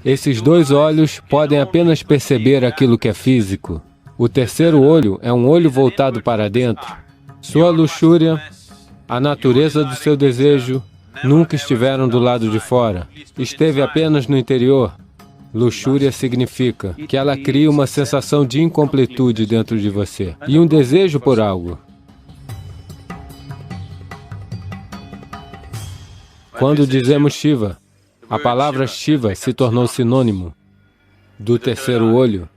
Esses dois olhos podem apenas perceber aquilo que é físico. O terceiro olho é um olho voltado para dentro. Sua luxúria, a natureza do seu desejo, nunca estiveram do lado de fora. Esteve apenas no interior. Luxúria significa que ela cria uma sensação de incompletude dentro de você e um desejo por algo. Quando dizemos Shiva, a palavra Shiva se tornou sinônimo do terceiro olho.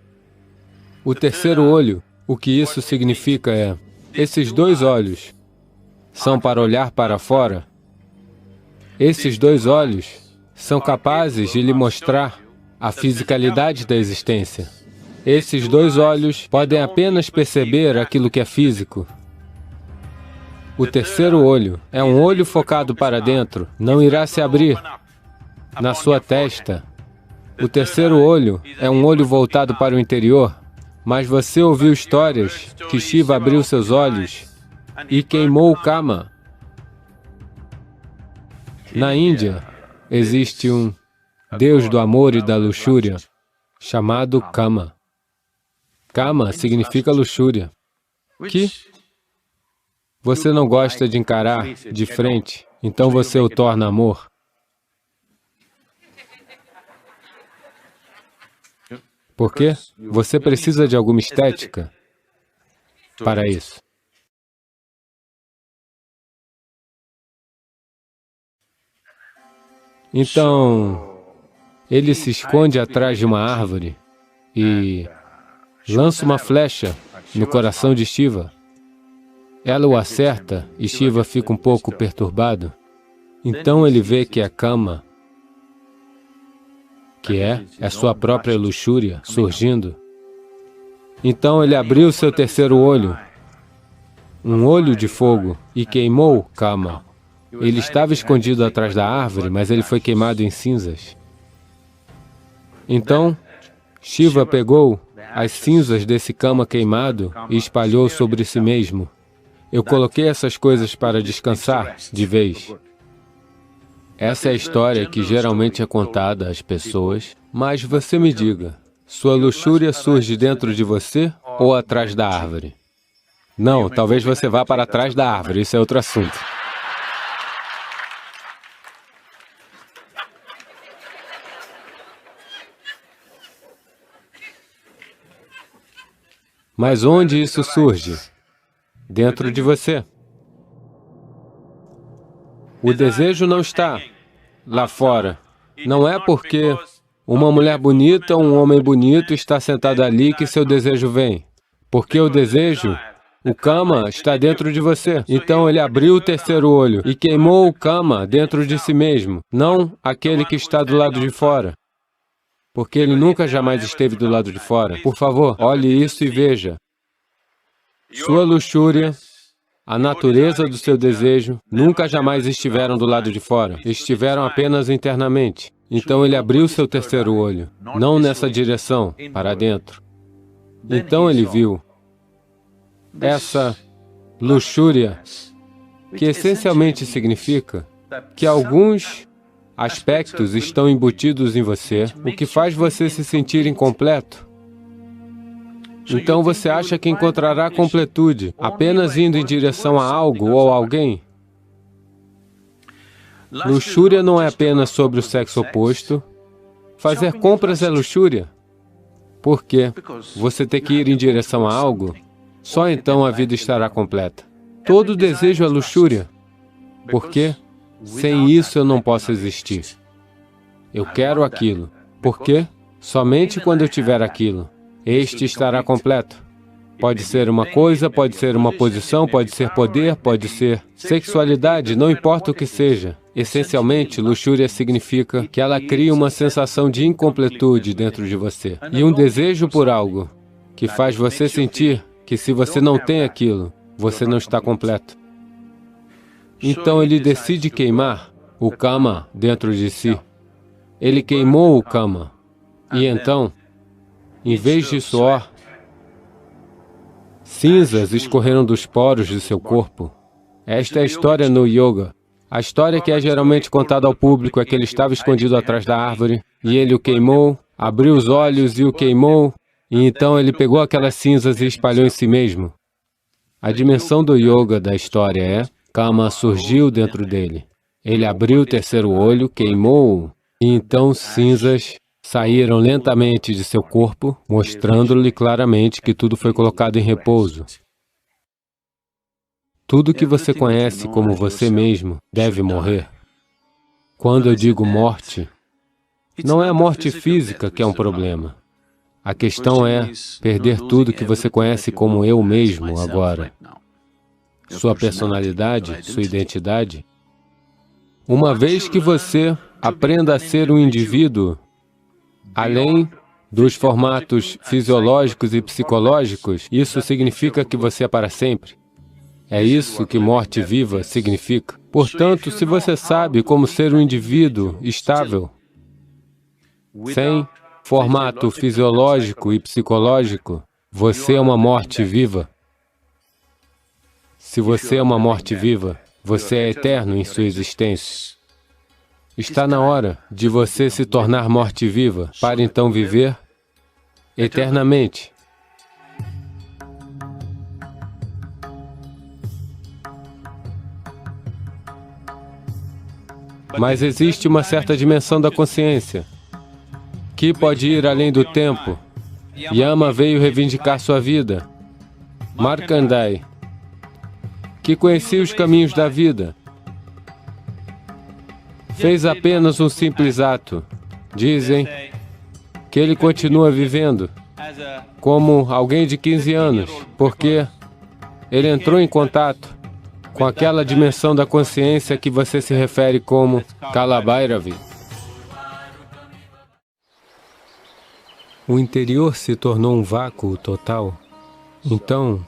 O terceiro olho, o que isso significa é, esses dois olhos são para olhar para fora. Esses dois olhos são capazes de lhe mostrar a fisicalidade da existência. Esses dois olhos podem apenas perceber aquilo que é físico. O terceiro olho é um olho focado para dentro, não irá se abrir na sua testa. O terceiro olho é um olho voltado para o interior, mas você ouviu histórias que Shiva abriu seus olhos e queimou o Kama. Na Índia, existe um Deus do amor e da luxúria, chamado Kama. Kama significa luxúria, que você não gosta de encarar de frente, então você o torna amor. Por quê? Você precisa de alguma estética para isso. Então, ele se esconde atrás de uma árvore e lança uma flecha no coração de Shiva. Ela o acerta e Shiva fica um pouco perturbado. Então ele vê que é Kama, que é sua própria luxúria surgindo. Então ele abriu seu terceiro olho, um olho de fogo, e queimou Kama. Ele estava escondido atrás da árvore, mas ele foi queimado em cinzas. Então, Shiva pegou as cinzas desse Kama queimado e espalhou sobre si mesmo. Eu coloquei essas coisas para descansar de vez. Essa é a história que geralmente é contada às pessoas, mas você me diga, sua luxúria surge dentro de você ou atrás da árvore? Não, talvez você vá para trás da árvore, isso é outro assunto. Mas onde isso surge? Dentro de você. O desejo não está lá fora. Não é porque uma mulher bonita ou um homem bonito está sentado ali que seu desejo vem. Porque o desejo, o Kama, está dentro de você. Então ele abriu o terceiro olho e queimou o Kama dentro de si mesmo, não aquele que está do lado de fora. Porque ele nunca jamais esteve do lado de fora. Por favor, olhe isso e veja. Sua luxúria, a natureza do seu desejo, nunca jamais estiveram do lado de fora, estiveram apenas internamente. Então ele abriu seu terceiro olho, não nessa direção, para dentro. Então ele viu essa luxúria, que essencialmente significa que alguns aspectos estão embutidos em você, o que faz você se sentir incompleto. Então você acha que encontrará completude apenas indo em direção a algo ou alguém? Luxúria não é apenas sobre o sexo oposto. Fazer compras é luxúria. Por quê? Você tem que ir em direção a algo, só então a vida estará completa. Todo desejo é luxúria. Por quê? Sem isso eu não posso existir. Eu quero aquilo. Por quê? Somente quando eu tiver aquilo, este estará completo. Pode ser uma coisa, pode ser uma posição, pode ser poder, pode ser sexualidade, não importa o que seja. Essencialmente, luxúria significa que ela cria uma sensação de incompletude dentro de você e um desejo por algo que faz você sentir que se você não tem aquilo, você não está completo. Então ele decide queimar o Kama dentro de si. Ele queimou o Kama e então, em vez de suor, cinzas escorreram dos poros de seu corpo. Esta é a história no yoga. A história que é geralmente contada ao público é que ele estava escondido atrás da árvore e ele o queimou, abriu os olhos e o queimou, e então ele pegou aquelas cinzas e espalhou em si mesmo. A dimensão do yoga da história é, Kama surgiu dentro dele. Ele abriu o terceiro olho, queimou-o, e então cinzas saíram lentamente de seu corpo, mostrando-lhe claramente que tudo foi colocado em repouso. Tudo que você conhece como você mesmo deve morrer. Quando eu digo morte, não é a morte física que é um problema. A questão é perder tudo que você conhece como eu mesmo agora. Sua personalidade, sua identidade. Uma vez que você aprenda a ser um indivíduo, além dos formatos fisiológicos e psicológicos, isso significa que você é para sempre. É isso que morte viva significa. Portanto, se você sabe como ser um indivíduo estável, sem formato fisiológico e psicológico, você é uma morte viva. Se você é uma morte viva, você é eterno em sua existência. Está na hora de você se tornar morte viva, para então viver eternamente. Mas existe uma certa dimensão da consciência, que pode ir além do tempo. Yama veio reivindicar sua vida. Markandeya, que conhecia os caminhos da vida, fez apenas um simples ato. Dizem que ele continua vivendo como alguém de 15 anos, porque ele entrou em contato com aquela dimensão da consciência que você se refere como Kalabhairavi. O interior se tornou um vácuo total. Então,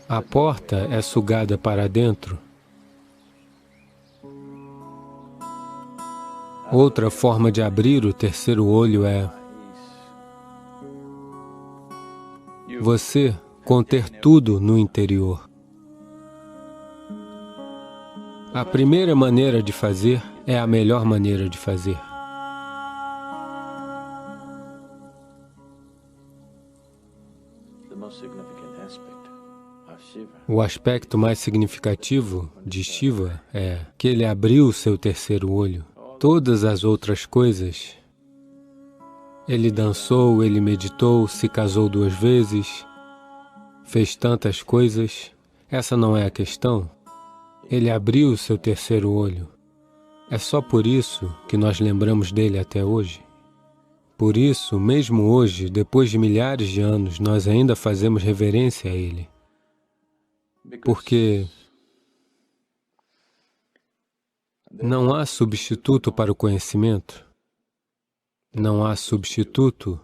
a porta é sugada para dentro. Outra forma de abrir o terceiro olho é você conter tudo no interior. A primeira maneira de fazer é a melhor maneira de fazer. O aspecto mais significativo de Shiva é que ele abriu seu terceiro olho. Todas as outras coisas, ele dançou, ele meditou, se casou 2 vezes, fez tantas coisas, essa não é a questão. Ele abriu seu terceiro olho. É só por isso que nós lembramos dele até hoje. Por isso, mesmo hoje, depois de milhares de anos, nós ainda fazemos reverência a ele. Porque não há substituto para o conhecimento. Não há substituto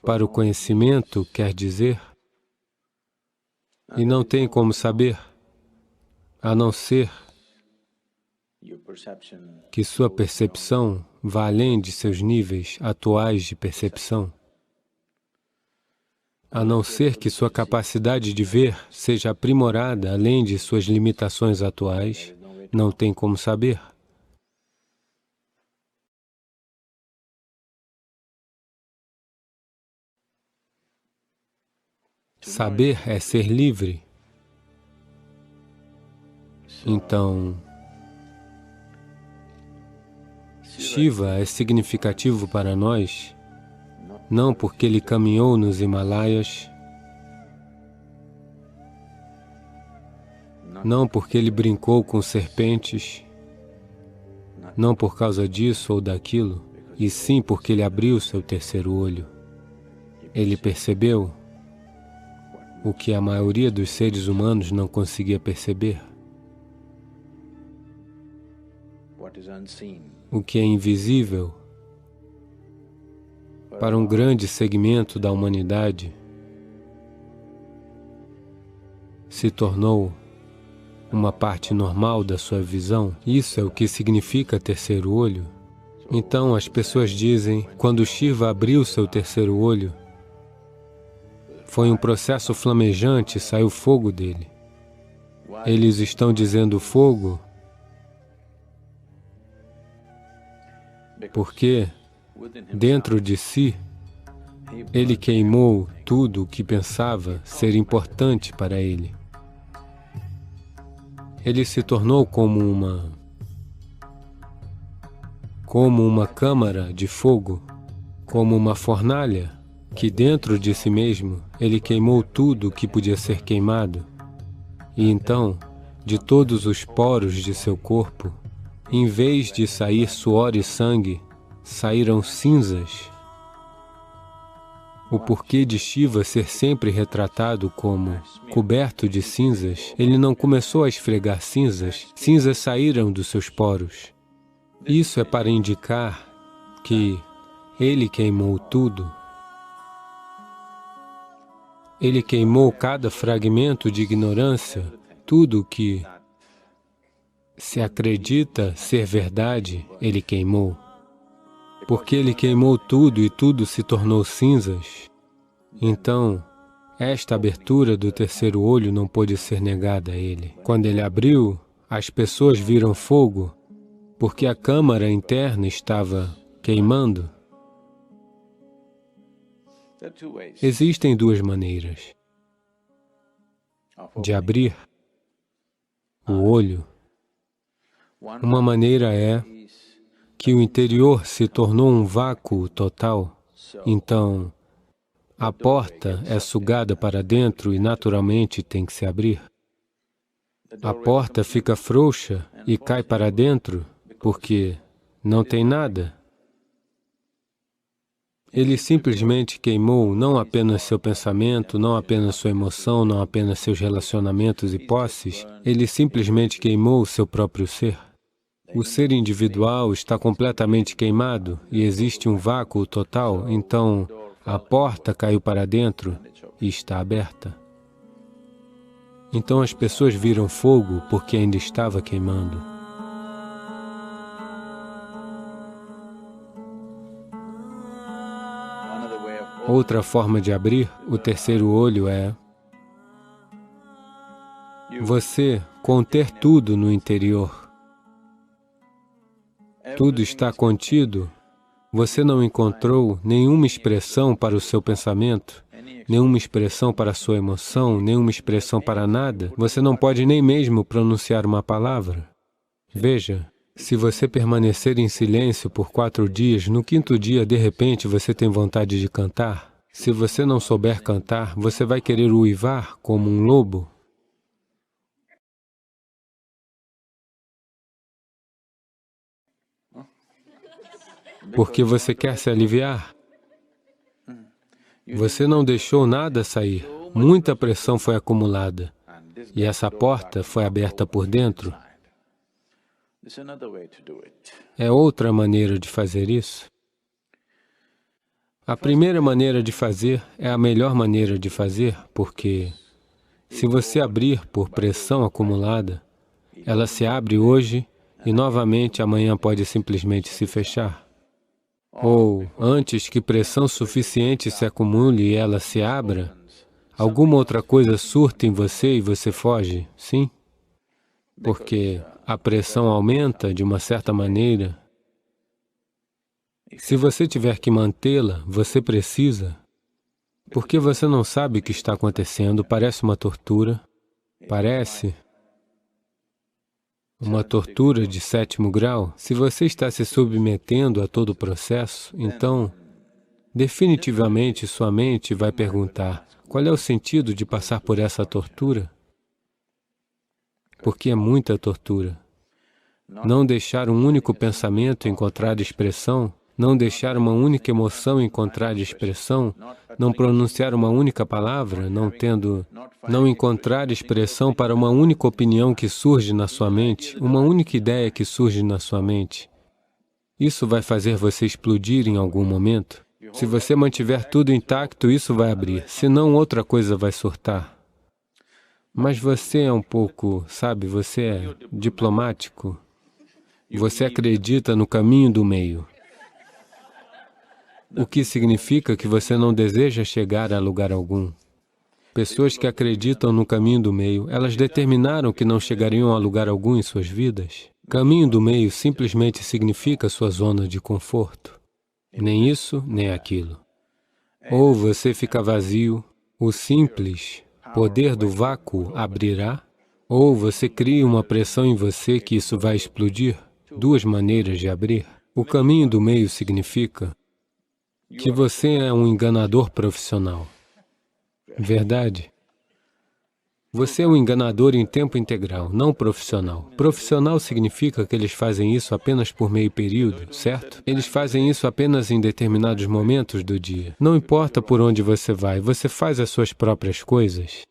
para o conhecimento, quer dizer, e não tem como saber, a não ser que sua percepção vá além de seus níveis atuais de percepção, a não ser que sua capacidade de ver seja aprimorada além de suas limitações atuais, não tem como saber. Saber é ser livre. Então, Shiva é significativo para nós, não porque ele caminhou nos Himalaias, não porque ele brincou com serpentes, não por causa disso ou daquilo, e sim porque ele abriu seu terceiro olho. Ele percebeu o que a maioria dos seres humanos não conseguia perceber. O que é invisível para um grande segmento da humanidade se tornou uma parte normal da sua visão. Isso é o que significa terceiro olho. Então as pessoas dizem, quando Shiva abriu seu terceiro olho, foi um processo flamejante, saiu fogo dele. Eles estão dizendo fogo porque, dentro de si, ele queimou tudo o que pensava ser importante para ele. Ele se tornou como uma câmara de fogo, como uma fornalha, que dentro de si mesmo ele queimou tudo o que podia ser queimado. E então, de todos os poros de seu corpo, em vez de sair suor e sangue, saíram cinzas. O porquê de Shiva ser sempre retratado como coberto de cinzas, ele não começou a esfregar cinzas, cinzas saíram dos seus poros. Isso é para indicar que ele queimou tudo. Ele queimou cada fragmento de ignorância, tudo que se acredita ser verdade, ele queimou. Porque ele queimou tudo e tudo se tornou cinzas, então esta abertura do terceiro olho não pôde ser negada a ele. Quando ele abriu, as pessoas viram fogo, porque a câmara interna estava queimando. Existem duas maneiras de abrir o olho. Uma maneira é que o interior se tornou um vácuo total, então a porta é sugada para dentro e naturalmente tem que se abrir. A porta fica frouxa e cai para dentro porque não tem nada. Ele simplesmente queimou não apenas seu pensamento, não apenas sua emoção, não apenas seus relacionamentos e posses, ele simplesmente queimou o seu próprio ser. O ser individual está completamente queimado e existe um vácuo total, então a porta caiu para dentro e está aberta. Então as pessoas viram fogo porque ainda estava queimando. Outra forma de abrir o terceiro olho é você conter tudo no interior. Tudo está contido. Você não encontrou nenhuma expressão para o seu pensamento, nenhuma expressão para a sua emoção, nenhuma expressão para nada. Você não pode nem mesmo pronunciar uma palavra. Veja, se você permanecer em silêncio por 4 dias, no 5º dia, de repente, você tem vontade de cantar. Se você não souber cantar, você vai querer uivar como um lobo. Porque você quer se aliviar. Você não deixou nada sair. Muita pressão foi acumulada. E essa porta foi aberta por dentro. É outra maneira de fazer isso. A primeira maneira de fazer é a melhor maneira de fazer, porque se você abrir por pressão acumulada, ela se abre hoje e novamente amanhã pode simplesmente se fechar. Ou, antes que pressão suficiente se acumule e ela se abra, alguma outra coisa surta em você e você foge, sim? Porque a pressão aumenta de uma certa maneira. Se você tiver que mantê-la, você precisa. Porque você não sabe o que está acontecendo, parece uma tortura. Parece uma tortura de 7º grau. Se você está se submetendo a todo o processo, então, definitivamente sua mente vai perguntar, qual é o sentido de passar por essa tortura? Porque é muita tortura. Não deixar um único pensamento encontrar expressão, não deixar uma única emoção encontrar expressão, não pronunciar uma única palavra, não encontrar expressão para uma única opinião que surge na sua mente, uma única ideia que surge na sua mente. Isso vai fazer você explodir em algum momento. Se você mantiver tudo intacto, isso vai abrir, senão outra coisa vai surtar. Mas você é um pouco, sabe, você é diplomático. Você acredita no caminho do meio. O que significa que você não deseja chegar a lugar algum. Pessoas que acreditam no caminho do meio, elas determinaram que não chegariam a lugar algum em suas vidas. Caminho do meio simplesmente significa sua zona de conforto. Nem isso, nem aquilo. Ou você fica vazio, o simples poder do vácuo abrirá, ou você cria uma pressão em você que isso vai explodir. Duas maneiras de abrir. O caminho do meio significa que você é um enganador profissional. Verdade? Você é um enganador em tempo integral, não profissional. Profissional significa que eles fazem isso apenas por meio período, certo? Eles fazem isso apenas em determinados momentos do dia. Não importa por onde você vai, você faz as suas próprias coisas.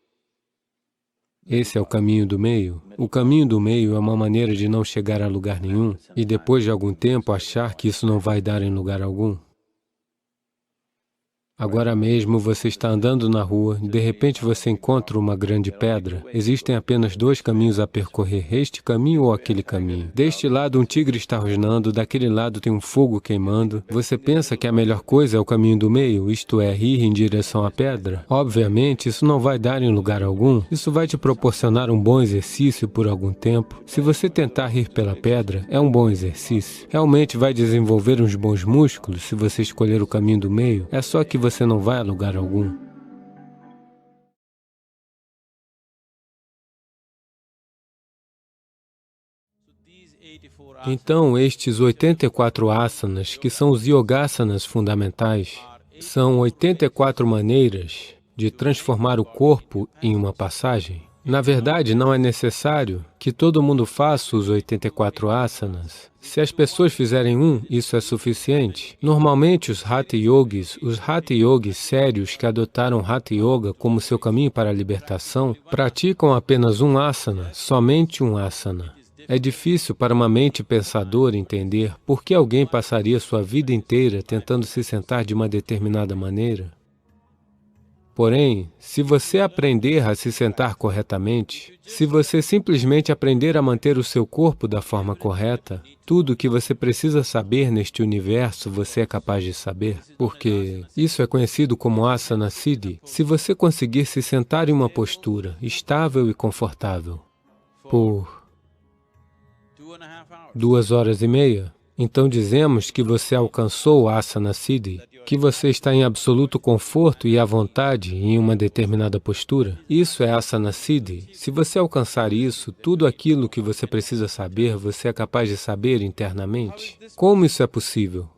Esse é o caminho do meio. O caminho do meio é uma maneira de não chegar a lugar nenhum e depois de algum tempo achar que isso não vai dar em lugar algum. Agora mesmo você está andando na rua, de repente você encontra uma grande pedra. Existem apenas dois caminhos a percorrer, este caminho ou aquele caminho. Deste lado um tigre está rosnando, daquele lado tem um fogo queimando. Você pensa que a melhor coisa é o caminho do meio, isto é, ir em direção à pedra? Obviamente, isso não vai dar em lugar algum. Isso vai te proporcionar um bom exercício por algum tempo. Se você tentar ir pela pedra, é um bom exercício. Realmente vai desenvolver uns bons músculos se você escolher o caminho do meio. É só que você não vai a lugar algum. Então, estes 84 asanas, que são os yogasanas fundamentais, são 84 maneiras de transformar o corpo em uma passagem. Na verdade, não é necessário que todo mundo faça os 84 asanas. Se as pessoas fizerem um, isso é suficiente. Normalmente, os Hatha Yogis sérios que adotaram Hatha Yoga como seu caminho para a libertação, praticam apenas um asana, somente um asana. É difícil para uma mente pensadora entender por que alguém passaria sua vida inteira tentando se sentar de uma determinada maneira. Porém, se você aprender a se sentar corretamente, se você simplesmente aprender a manter o seu corpo da forma correta, tudo o que você precisa saber neste universo você é capaz de saber, porque isso é conhecido como Asana Siddhi. Se você conseguir se sentar em uma postura estável e confortável por 2h30, então dizemos que você alcançou o Asana Siddhi, que você está em absoluto conforto e à vontade em uma determinada postura. Isso é Asana Siddhi. Se você alcançar isso, tudo aquilo que você precisa saber, você é capaz de saber internamente. Como isso é possível?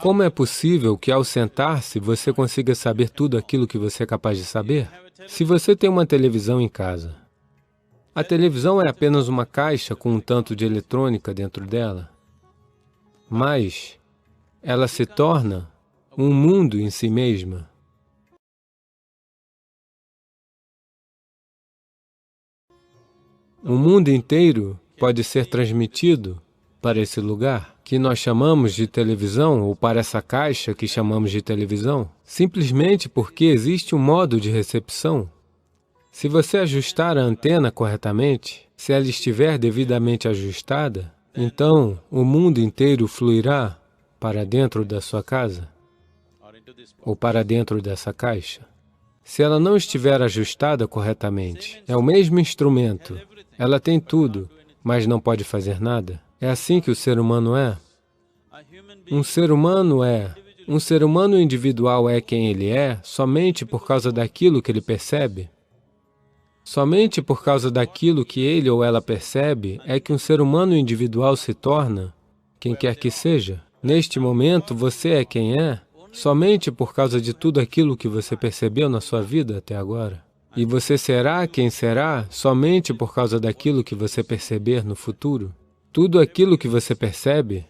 Como é possível que ao sentar-se você consiga saber tudo aquilo que você é capaz de saber? Se você tem uma televisão em casa, a televisão é apenas uma caixa com um tanto de eletrônica dentro dela, mas ela se torna um mundo em si mesma. O mundo inteiro pode ser transmitido para esse lugar, que nós chamamos de televisão, ou para essa caixa que chamamos de televisão, simplesmente porque existe um modo de recepção. Se você ajustar a antena corretamente, se ela estiver devidamente ajustada, então o mundo inteiro fluirá para dentro da sua casa, ou para dentro dessa caixa. Se ela não estiver ajustada corretamente, é o mesmo instrumento, ela tem tudo, mas não pode fazer nada. É assim que o ser humano é. Um ser humano individual é quem ele é somente por causa daquilo que ele percebe. Somente por causa daquilo que ele ou ela percebe é que um ser humano individual se torna quem quer que seja. Neste momento, você é quem é somente por causa de tudo aquilo que você percebeu na sua vida até agora. E você será quem será somente por causa daquilo que você perceber no futuro. Tudo aquilo que você percebe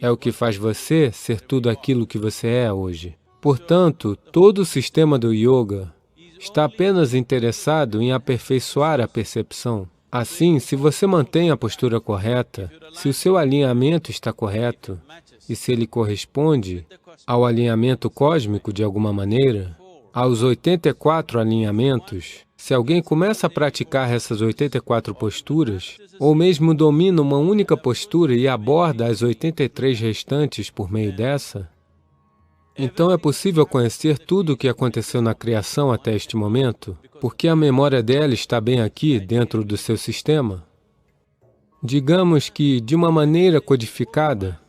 é o que faz você ser tudo aquilo que você é hoje. Portanto, todo o sistema do yoga está apenas interessado em aperfeiçoar a percepção. Assim, se você mantém a postura correta, se o seu alinhamento está correto, e se ele corresponde ao alinhamento cósmico de alguma maneira, aos 84 alinhamentos, se alguém começa a praticar essas 84 posturas, ou mesmo domina uma única postura e aborda as 83 restantes por meio dessa, Então é possível conhecer tudo o que aconteceu na criação até este momento, porque a memória dela está bem aqui, dentro do seu sistema. Digamos que, de uma maneira codificada,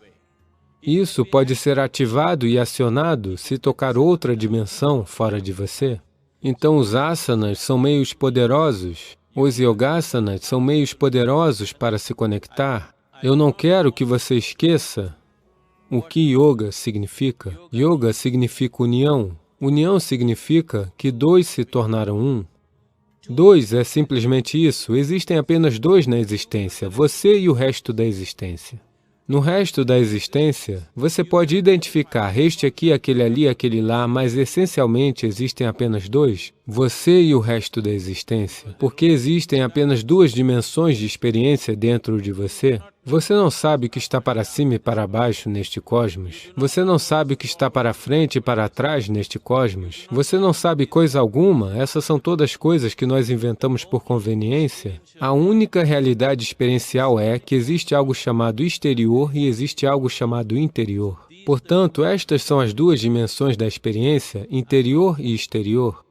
isso pode ser ativado e acionado se tocar outra dimensão fora de você. Então os asanas são meios poderosos, os yogasanas são meios poderosos para se conectar. Eu não quero que você esqueça o que yoga significa. Yoga significa união. União significa que dois se tornaram um. Dois é simplesmente isso. Existem apenas dois na existência, você e o resto da existência. No resto da existência, você pode identificar este aqui, aquele ali, aquele lá, mas essencialmente existem apenas dois, você e o resto da existência, porque existem apenas duas dimensões de experiência dentro de você. Você não sabe o que está para cima e para baixo neste cosmos. Você não sabe o que está para frente e para trás neste cosmos. Você não sabe coisa alguma. Essas são todas coisas que nós inventamos por conveniência. A única realidade experiencial é que existe algo chamado exterior e existe algo chamado interior. Portanto, estas são as duas dimensões da experiência, interior e exterior.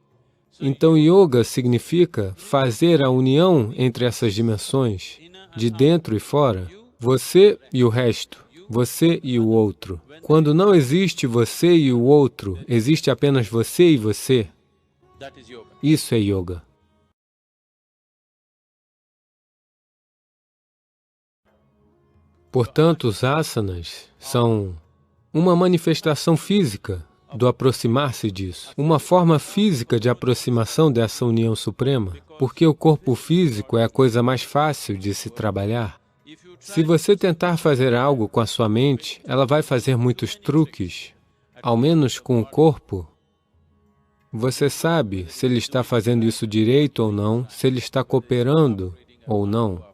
Então, yoga significa fazer a união entre essas dimensões, de dentro e fora. Você e o resto, você e o outro. Quando não existe você e o outro, existe apenas você e você. Isso é yoga. Portanto, os asanas são uma manifestação física do aproximar-se disso, uma forma física de aproximação dessa união suprema, porque o corpo físico é a coisa mais fácil de se trabalhar. Se você tentar fazer algo com a sua mente, ela vai fazer muitos truques, ao menos com o corpo. Você sabe se ele está fazendo isso direito ou não, se ele está cooperando ou não.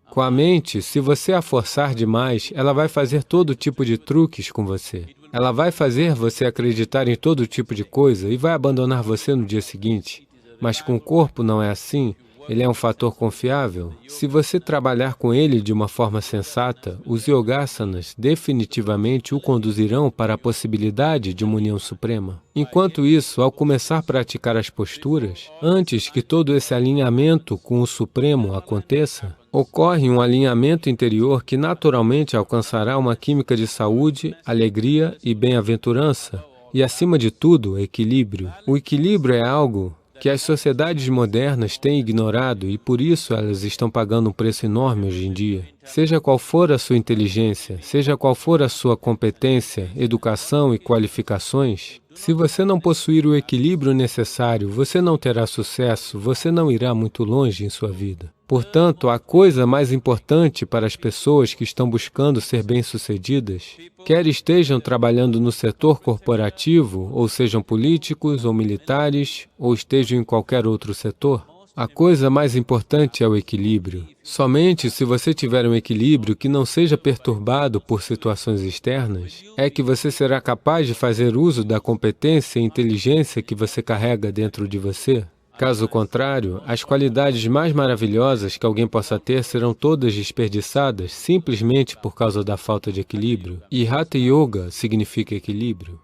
Com a mente, se você a forçar demais, ela vai fazer todo tipo de truques com você. Ela vai fazer você acreditar em todo tipo de coisa e vai abandonar você no dia seguinte. Mas com o corpo não é assim. Ele é um fator confiável. Se você trabalhar com ele de uma forma sensata, os yogasanas definitivamente o conduzirão para a possibilidade de uma união suprema. Enquanto isso, ao começar a praticar as posturas, antes que todo esse alinhamento com o Supremo aconteça, ocorre um alinhamento interior que naturalmente alcançará uma química de saúde, alegria e bem-aventurança, e, acima de tudo, equilíbrio. O equilíbrio é algo que as sociedades modernas têm ignorado e por isso elas estão pagando um preço enorme hoje em dia. Seja qual for a sua inteligência, seja qual for a sua competência, educação e qualificações, se você não possuir o equilíbrio necessário, você não terá sucesso, você não irá muito longe em sua vida. Portanto, a coisa mais importante para as pessoas que estão buscando ser bem-sucedidas, quer estejam trabalhando no setor corporativo, ou sejam políticos ou militares, ou estejam em qualquer outro setor, a coisa mais importante é o equilíbrio. Somente se você tiver um equilíbrio que não seja perturbado por situações externas, é que você será capaz de fazer uso da competência e inteligência que você carrega dentro de você. Caso contrário, as qualidades mais maravilhosas que alguém possa ter serão todas desperdiçadas simplesmente por causa da falta de equilíbrio. E Hatha Yoga significa equilíbrio.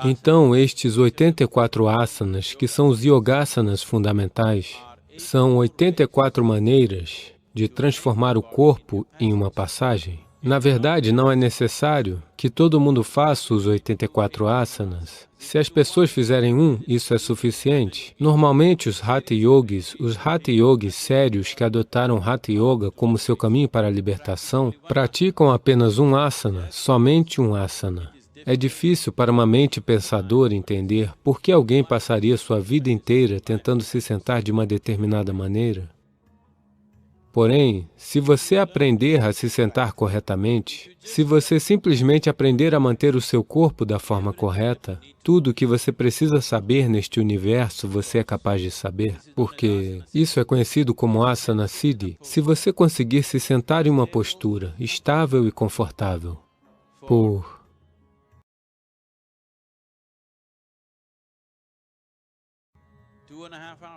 Então, estes 84 asanas, que são os yogasanas fundamentais, são 84 maneiras de transformar o corpo em uma passagem. Na verdade, não é necessário que todo mundo faça os 84 asanas. Se as pessoas fizerem um, isso é suficiente. Normalmente, os Hatha Yogis sérios que adotaram Hatha Yoga como seu caminho para a libertação, praticam apenas um asana, somente um asana. É difícil para uma mente pensadora entender por que alguém passaria sua vida inteira tentando se sentar de uma determinada maneira. Porém, se você aprender a se sentar corretamente, se você simplesmente aprender a manter o seu corpo da forma correta, tudo o que você precisa saber neste universo você é capaz de saber, porque isso é conhecido como Asana Siddhi. Se você conseguir se sentar em uma postura estável e confortável por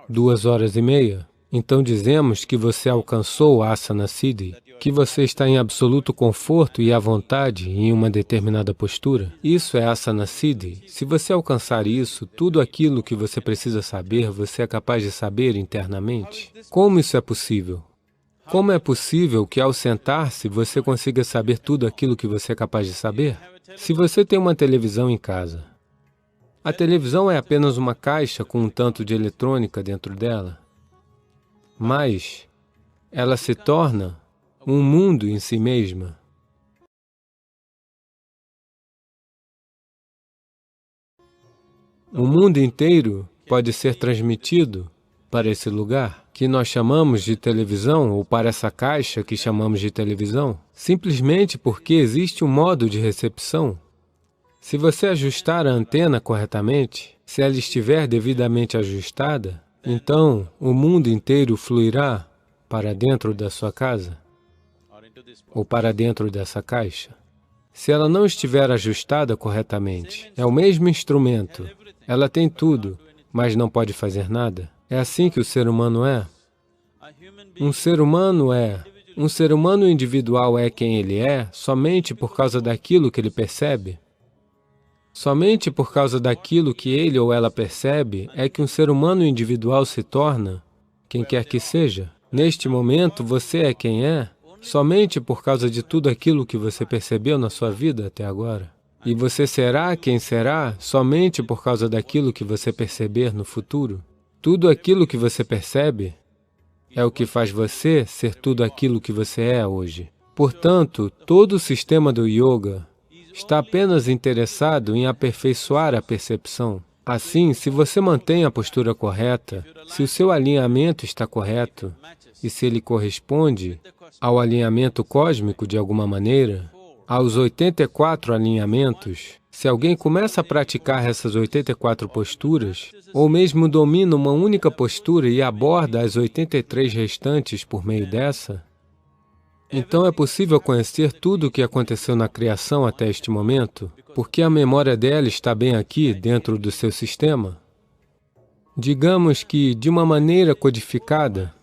2 horas e meia, Então dizemos que você alcançou Asana Siddhi, que você está em absoluto conforto e à vontade em uma determinada postura. Isso é Asana Siddhi. Se você alcançar isso, tudo aquilo que você precisa saber, você é capaz de saber internamente. Como isso é possível? Como é possível que ao sentar-se você consiga saber tudo aquilo que você é capaz de saber? Se você tem uma televisão em casa, a televisão é apenas uma caixa com um tanto de eletrônica dentro dela, mas ela se torna um mundo em si mesma. O mundo inteiro pode ser transmitido para esse lugar, que nós chamamos de televisão, ou para essa caixa que chamamos de televisão, simplesmente porque existe um modo de recepção. Se você ajustar a antena corretamente, se ela estiver devidamente ajustada, então o mundo inteiro fluirá para dentro da sua casa, ou para dentro dessa caixa. Se ela não estiver ajustada corretamente, é o mesmo instrumento, ela tem tudo, mas não pode fazer nada. É assim que o ser humano é. Um ser humano individual é quem ele é somente por causa daquilo que ele percebe. Somente por causa daquilo que ele ou ela percebe é que um ser humano individual se torna quem quer que seja. Neste momento, você é quem é somente por causa de tudo aquilo que você percebeu na sua vida até agora. E você será quem será somente por causa daquilo que você perceber no futuro. Tudo aquilo que você percebe é o que faz você ser tudo aquilo que você é hoje. Portanto, todo o sistema do yoga está apenas interessado em aperfeiçoar a percepção. Assim, se você mantém a postura correta, se o seu alinhamento está correto, e se ele corresponde ao alinhamento cósmico de alguma maneira, aos 84 alinhamentos, se alguém começa a praticar essas 84 posturas, ou mesmo domina uma única postura e aborda as 83 restantes por meio dessa, então é possível conhecer tudo o que aconteceu na criação até este momento, porque a memória dela está bem aqui, dentro do seu sistema. Digamos que, de uma maneira codificada,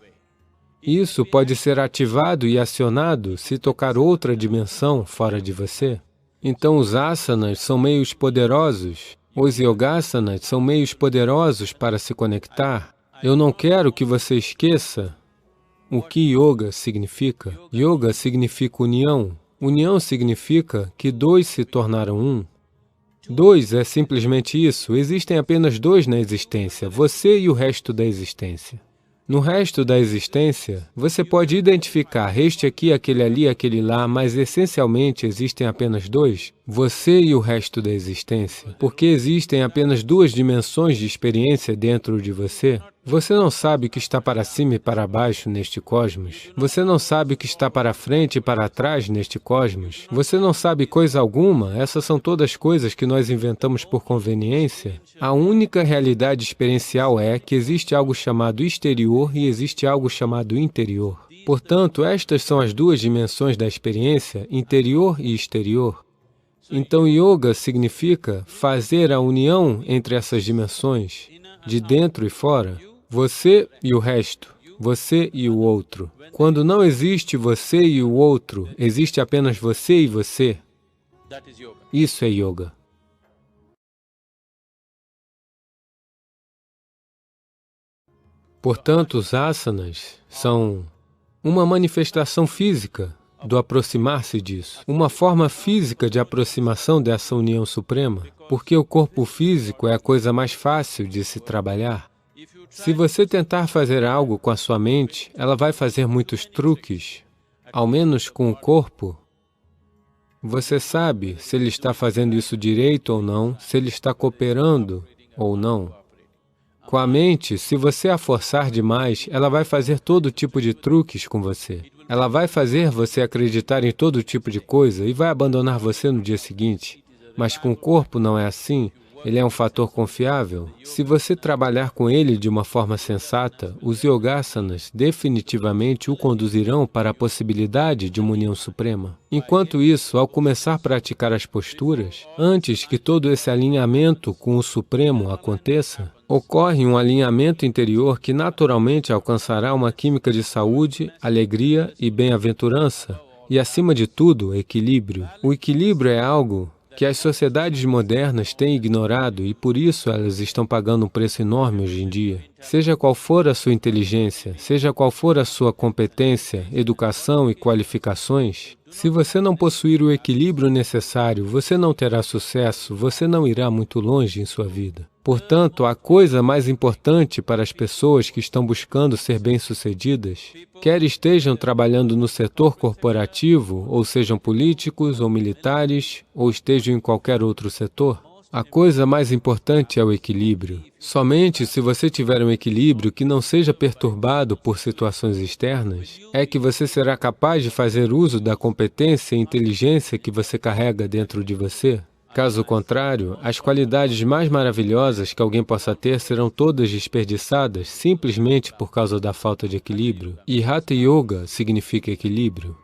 isso pode ser ativado e acionado se tocar outra dimensão fora de você. Então os asanas são meios poderosos, os yogasanas são meios poderosos para se conectar. Eu não quero que você esqueça o que yoga significa. Yoga significa união. União significa que dois se tornaram um. Dois é simplesmente isso. Existem apenas dois na existência, você e o resto da existência. No resto da existência, você pode identificar este aqui, aquele ali, aquele lá, mas essencialmente existem apenas dois, você e o resto da existência. Porque existem apenas duas dimensões de experiência dentro de você. Você não sabe o que está para cima e para baixo neste cosmos. Você não sabe o que está para frente e para trás neste cosmos. Você não sabe coisa alguma. Essas são todas coisas que nós inventamos por conveniência. A única realidade experiencial é que existe algo chamado exterior e existe algo chamado interior. Portanto, estas são as duas dimensões da experiência, interior e exterior. Então, yoga significa fazer a união entre essas dimensões, de dentro e fora. Você e o resto, você e o outro. Quando não existe você e o outro, existe apenas você e você. Isso é yoga. Portanto, os asanas são uma manifestação física do aproximar-se disso, uma forma física de aproximação dessa união suprema, porque o corpo físico é a coisa mais fácil de se trabalhar. Se você tentar fazer algo com a sua mente, ela vai fazer muitos truques, ao menos com o corpo. Você sabe se ele está fazendo isso direito ou não, se ele está cooperando ou não. Com a mente, se você a forçar demais, ela vai fazer todo tipo de truques com você. Ela vai fazer você acreditar em todo tipo de coisa e vai abandonar você no dia seguinte. Mas com o corpo não é assim. Ele é um fator confiável? Se você trabalhar com ele de uma forma sensata, os yogasanas definitivamente o conduzirão para a possibilidade de uma união suprema. Enquanto isso, ao começar a praticar as posturas, antes que todo esse alinhamento com o Supremo aconteça, ocorre um alinhamento interior que naturalmente alcançará uma química de saúde, alegria e bem-aventurança, e, acima de tudo, equilíbrio. O equilíbrio é algo que as sociedades modernas têm ignorado e por isso elas estão pagando um preço enorme hoje em dia. Seja qual for a sua inteligência, seja qual for a sua competência, educação e qualificações, se você não possuir o equilíbrio necessário, você não terá sucesso, você não irá muito longe em sua vida. Portanto, a coisa mais importante para as pessoas que estão buscando ser bem-sucedidas, quer estejam trabalhando no setor corporativo, ou sejam políticos ou militares, ou estejam em qualquer outro setor, a coisa mais importante é o equilíbrio. Somente se você tiver um equilíbrio que não seja perturbado por situações externas, é que você será capaz de fazer uso da competência e inteligência que você carrega dentro de você. Caso contrário, as qualidades mais maravilhosas que alguém possa ter serão todas desperdiçadas simplesmente por causa da falta de equilíbrio. E Hatha Yoga significa equilíbrio.